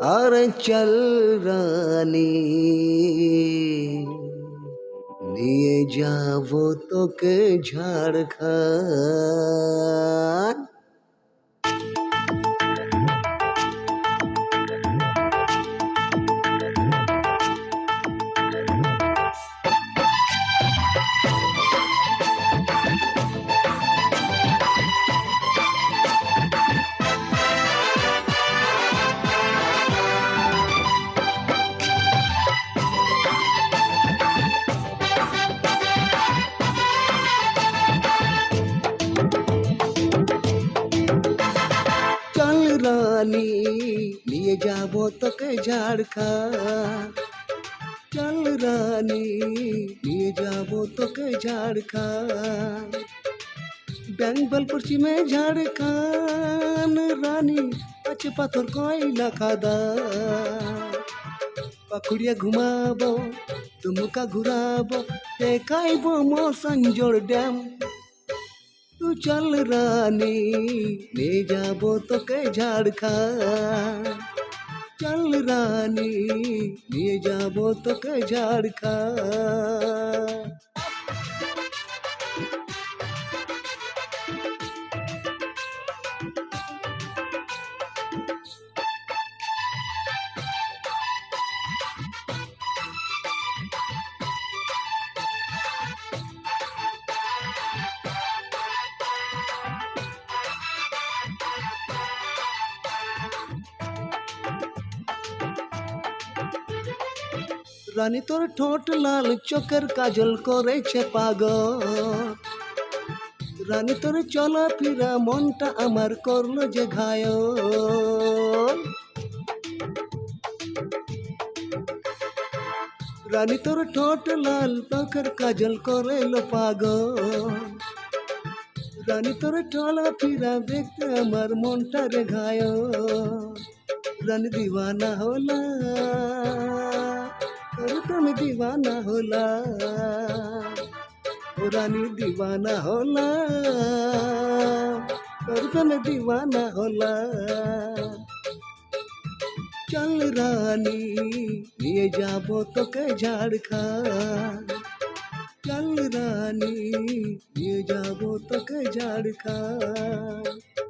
আরে চল রানী, নিয়ে যাবো তোকে ঝাড়খণ্ড। চল রানী, নিয়ে যাবো তোকে ঝাড়খণ্ড। চল রানী, নিয়ে যাবো তোকে ঝাড়খণ্ড। বেঙ্গল পশ্চিমে ঝাড়খণ্ড রানী, আছে পাথর কয়লা খাদান। পাকুড়িয়া ঘুমাবো, দুমুকা ঘুরাবো, দেখাইবো মসাঞ্জোর ড্যাম। तू चल रानी, ले जाबो তোকে ঝাড়খণ্ড। চল রানী, নিয়ে যাবো তোকে ঝাড়খণ্ড। রানী তোর ঠোঁট লাল, চোখের কাজল করেছে পাগল। রানী তোর চলাফেরা মনটা আমার করলো যে ঘায়ল। রানী তোর ঠোঁট লাল, চোখের কাজল করেলো পাগল। রানী তোর চলাফেরা দেখতে আমার মনটা রে ঘায়ল। রানী দিওয়ানা होला, তোর তুমি দিওয়ানা होला। ও রানী দিওয়ানা होला, তোর তুমি দিওয়ানা होला। চল রানী, নিয়ে যাবো তোকে ঝাড়খণ্ড। চল রানী, নিয়ে যাবো তোকে ঝাড়খণ্ড।